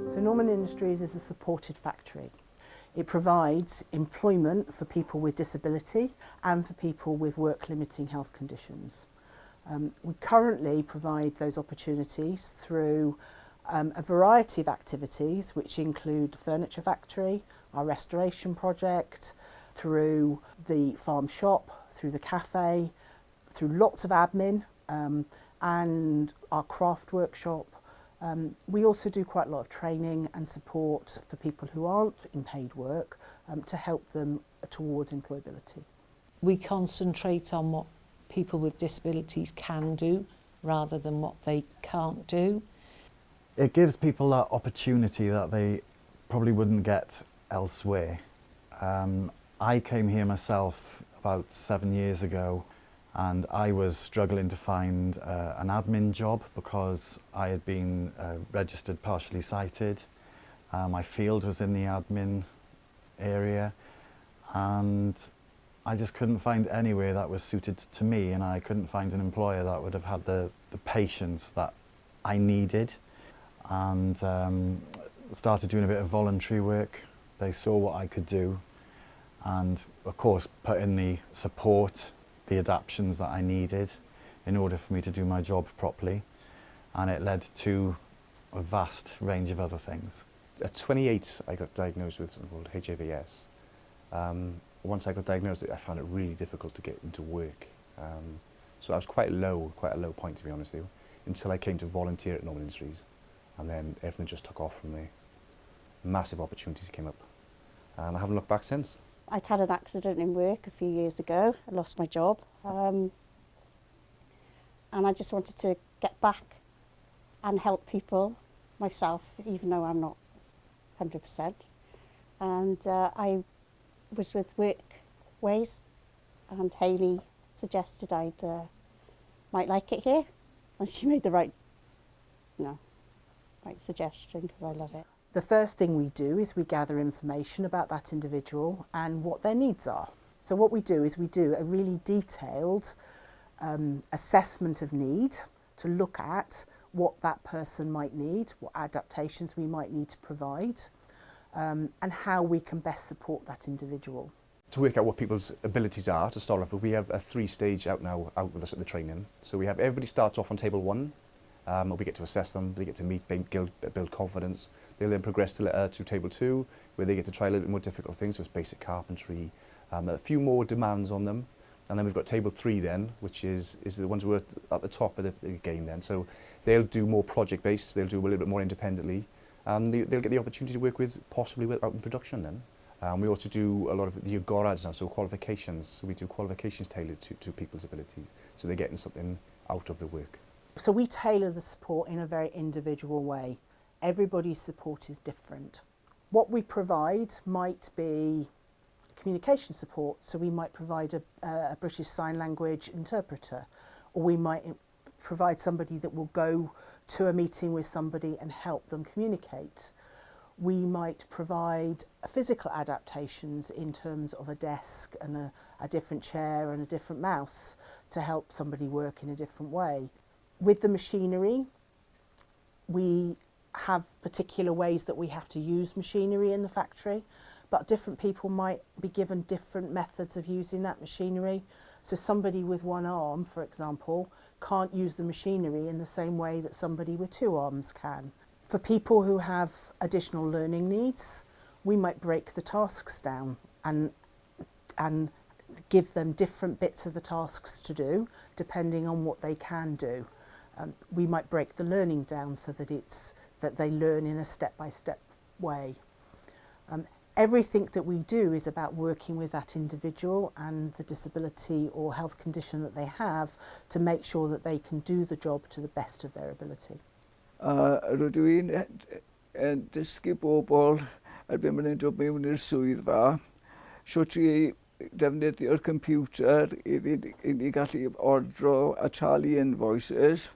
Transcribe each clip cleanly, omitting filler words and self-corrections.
So Norman Industries is a supported factory. It provides employment for people with disability and for people with work-limiting health conditions. We currently provide those opportunities through a variety of activities, which include the furniture factory, our restoration project, through the farm shop, through the cafe, through lots of admin, and our craft workshop. We also do quite a lot of training and support for people who aren't in paid work to help them towards employability. We concentrate on what people with disabilities can do rather than what they can't do. It gives people that opportunity that they probably wouldn't get elsewhere. I came here myself about 7 years ago, and I was struggling to find an admin job because I had been registered partially sighted. My field was in the admin area, and I just couldn't find anywhere that was suited to me, and I couldn't find an employer that would have had the patience that I needed. And started doing a bit of voluntary work. They saw what I could do, and of course put in the support, the adaptations that I needed in order for me to do my job properly, and it led to a vast range of other things. At 28 I got diagnosed with something called HIV/AIDS. Once I got diagnosed, I found it really difficult to get into work. So I was quite a low point, to be honest with you, until I came to volunteer at Norman Industries, and then everything just took off from there. Massive opportunities came up, and I haven't looked back since. I'd had an accident in work a few years ago. I lost my job, and I just wanted to get back and help people myself, even though I'm not 100%. And I was with Workways, and Hayley suggested I might like it here, and she made the right suggestion, because I love it. The first thing we do is we gather information about that individual and what their needs are. So what we do is we do a really detailed assessment of need to look at what that person might need, what adaptations we might need to provide, and how we can best support that individual. To work out what people's abilities are, to start off with, we have a 3-stage out with us at the training. So we have everybody starts off on table 1. We get to assess them, they get to meet, build confidence. They'll then progress to table 2, where they get to try a little bit more difficult things, so it's basic carpentry, a few more demands on them. And then we've got table 3 then, which is the ones who are at the top of the game then. So they'll do more project-based, they'll do a little bit more independently. They'll get the opportunity to work with, possibly out in production then. We also do a lot of the agorads now, so qualifications. So we do qualifications tailored to people's abilities, so they're getting something out of the work. So we tailor the support in a very individual way. Everybody's support is different. What we provide might be communication support, so we might provide a British Sign Language interpreter, or we might provide somebody that will go to a meeting with somebody and help them communicate. We might provide physical adaptations in terms of a desk and a different chair and a different mouse to help somebody work in a different way. With the machinery, we have particular ways that we have to use machinery in the factory, but different people might be given different methods of using that machinery. So somebody with one arm, for example, can't use the machinery in the same way that somebody with 2 arms can. For people who have additional learning needs, we might break the tasks down and give them different bits of the tasks to do, depending on what they can do. We might break the learning down so that they learn in a step-by-step way. Everything that we do is about working with that individual and the disability or health condition that they have to make sure that they can do the job to the best of their ability. Rydw i'n dysgu bobl erbyn maen nhw'n dod mewn i'r swyddfa, shwt i defnyddio'r computer i ni gallu ordro a talu invoices,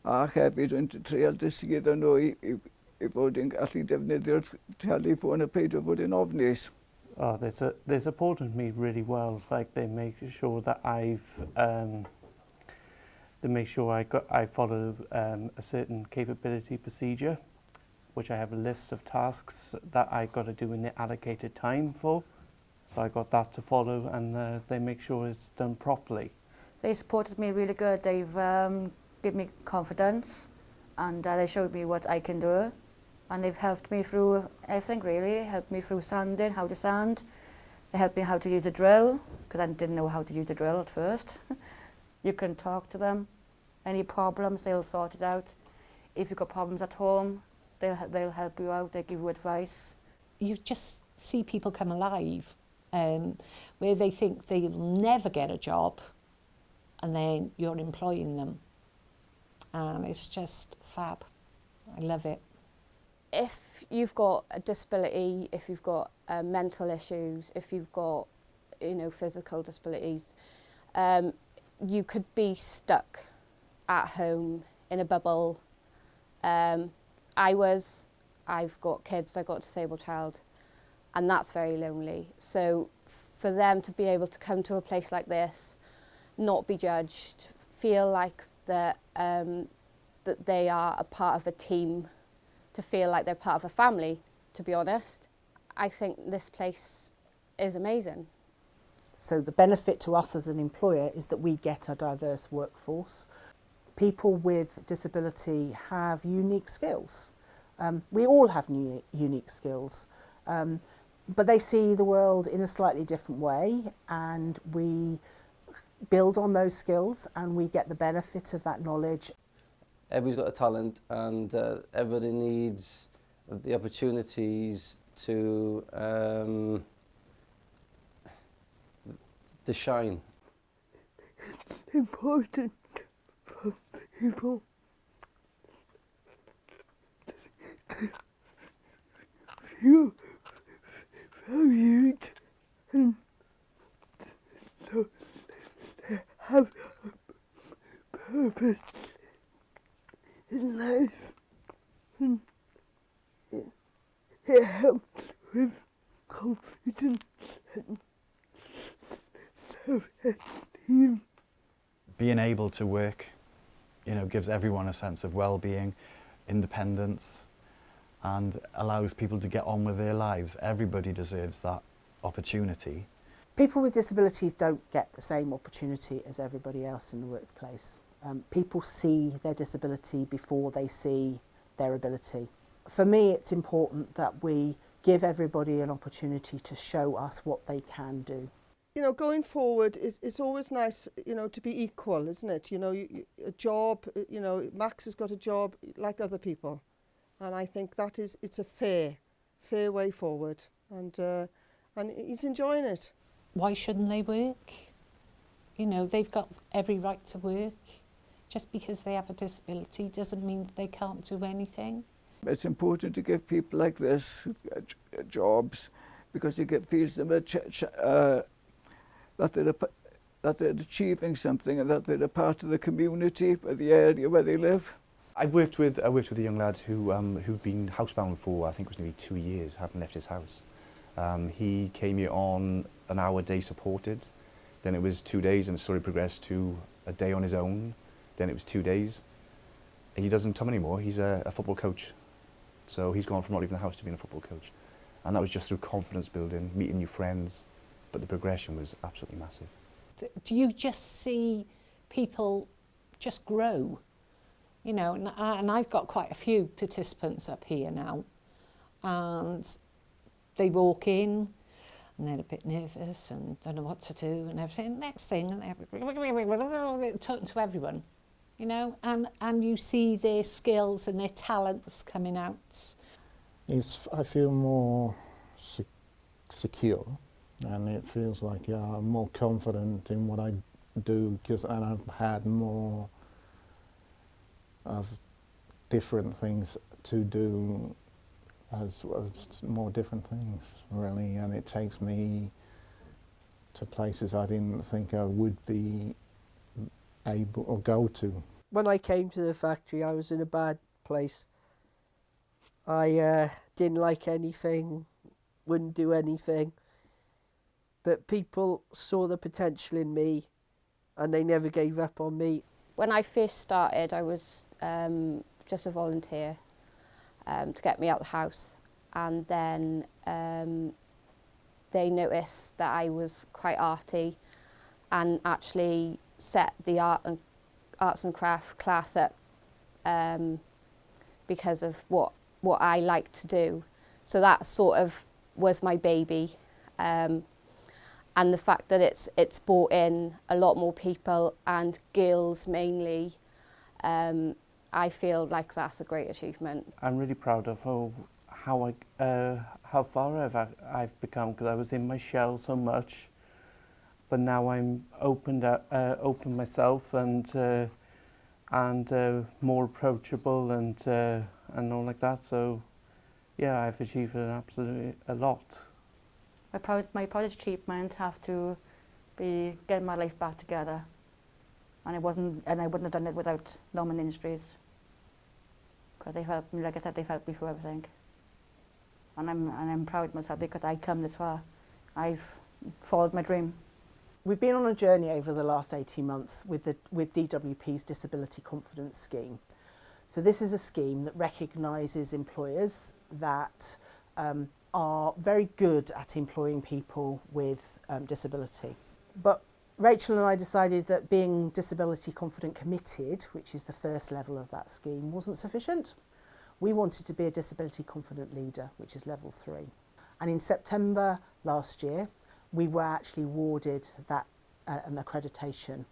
a hefyd yn treol dysgu iddyn nhw i fod yn gallu defnyddio'r telephone a peidio fod yn ofnus. They supported me really well. Like they make sure that they make sure I follow a certain capability procedure. which I have a list of tasks that I got to do in the allocated time for. So I got that to follow, and they make sure it's done properly. They supported me really good. They've given me confidence, and they showed me what I can do. And they've helped me through everything, really. Helped me through sanding, how to sand. They helped me how to use a drill, because I didn't know how to use a drill at first. You can talk to them. Any problems, they'll sort it out. If you've got problems at home, they'll help you out, they give you advice. You just see people come alive, where they think they'll never get a job, and then you're employing them. And it's just fab. I love it. If you've got a disability, if you've got mental issues, if you've got, physical disabilities, you could be stuck at home in a bubble. I've got kids, I've got a disabled child, and that's very lonely. So for them to be able to come to a place like this, not be judged, feel like that they are a part of a team, to feel like they're part of a family, to be honest, I think this place is amazing. So the benefit to us as an employer is that we get a diverse workforce. People with disability have unique skills. We all have unique skills, but they see the world in a slightly different way, and we build on those skills and we get the benefit of that knowledge. Everybody's got a talent, and everybody needs the opportunities to shine. Important for people to feel valued, and so they have a purpose in life, and it helps with confidence and self-esteem. Being able to work, gives everyone a sense of well-being, independence, and allows people to get on with their lives. Everybody deserves that opportunity. People with disabilities don't get the same opportunity as everybody else in the workplace. People see their disability before they see their ability. For me, it's important that we give everybody an opportunity to show us what they can do. Going forward, it's always nice, to be equal, isn't it? A job, Max has got a job like other people. And I think it's a fair way forward. And he's enjoying it. Why shouldn't they work? They've got every right to work. Just because they have a disability doesn't mean that they can't do anything. It's important to give people like this jobs, because it feels them that they're achieving something, and that they're a part of the community or the area where they live. I worked with a young lad who'd been housebound for, I think it was nearly 2 years, hadn't left his house. He came here on an hour a day supported, then it was 2 days, and it slowly progressed to a day on his own, then it was 2 days. He doesn't come anymore, he's a football coach. So he's gone from not leaving the house to being a football coach. And that was just through confidence building, meeting new friends, but the progression was absolutely massive. Do you just see people just grow? And I've got quite a few participants up here now, and they walk in and they're a bit nervous and don't know what to do and everything. Next thing, and they're talking to everyone, and you see their skills and their talents coming out. I feel more secure, and it feels like I'm more confident in what I do, and I've had more of different things to do, as more different things really, and it takes me to places I didn't think I would be able or go to. When I came to the factory, I was in a bad place. I didn't like anything, wouldn't do anything, but people saw the potential in me, and they never gave up on me. When I first started, I was just a volunteer, to get me out the house. And then they noticed that I was quite arty and actually set the arts and craft class up because of what I like to do. So that sort of was my baby. And the fact that it's brought in a lot more people and girls mainly, I feel like that's a great achievement. I'm really proud of how far I've become, because I was in my shell so much, but now I'm open myself and more approachable and all like that. So yeah, I've achieved absolutely a lot. My proudest achievement have to be getting my life back together, and I wouldn't have done it without Norman Industries, because they've helped me. Like I said, they've helped me through everything, and I'm proud of myself because I come this far. I've followed my dream. We've been on a journey over the last 18 months with DWP's Disability Confidence Scheme. So this is a scheme that recognises employers that are very good at employing people with disability. But Rachel and I decided that being Disability Confident Committed, which is the first level of that scheme, wasn't sufficient. We wanted to be a Disability Confident Leader, which is level 3. And in September last year, we were actually awarded that an accreditation,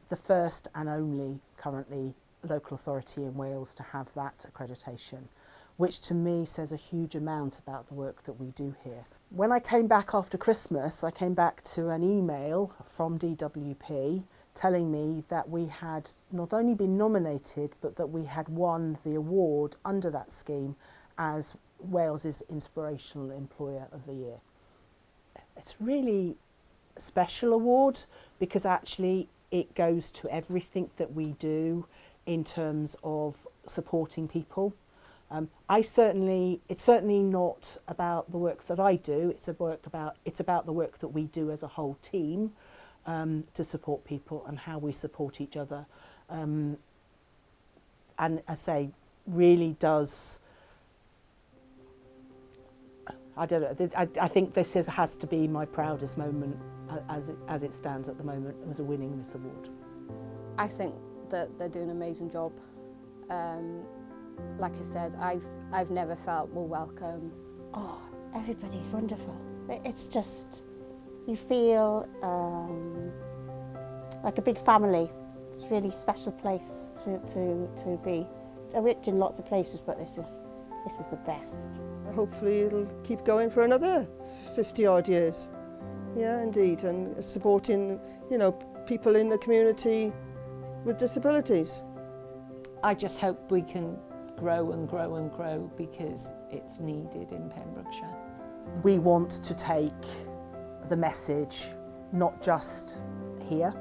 the first and only currently local authority in Wales to have that accreditation, which to me says a huge amount about the work that we do here. When I came back after Christmas, I came back to an email from DWP telling me that we had not only been nominated, but that we had won the award under that scheme as Wales's Inspirational Employer of the Year. It's really a special award because actually it goes to everything that we do in terms of supporting people. It's certainly not about the work that I do. It's about the work that we do as a whole team to support people and how we support each other. And I say, really does. I don't know. I think this has to be my proudest moment as it stands at the moment, was winning this award. I think that they're doing an amazing job. Like I said, I've never felt more welcome. Oh, everybody's wonderful. It's just, you feel like a big family. It's a really special place to be. I've worked in lots of places, but this is the best. Hopefully it'll keep going for another 50 odd years. Yeah, indeed, and supporting, people in the community with disabilities. I just hope we can grow and grow and grow because it's needed in Pembrokeshire. We want to take the message not just here,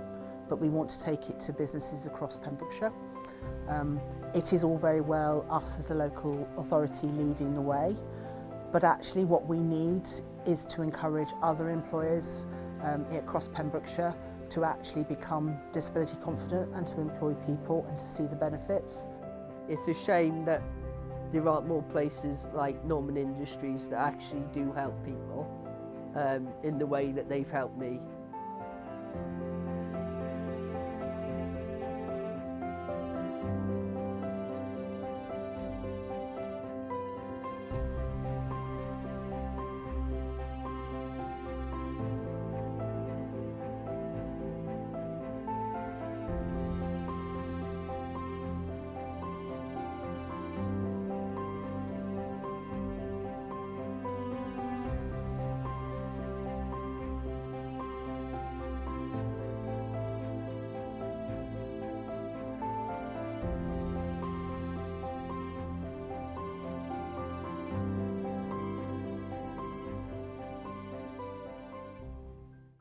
but we want to take it to businesses across Pembrokeshire. It is all very well us as a local authority leading the way, but actually what we need is to encourage other employers across Pembrokeshire to actually become disability confident and to employ people and to see the benefits. It's a shame that there aren't more places like Norman Industries that actually do help people in the way that they've helped me.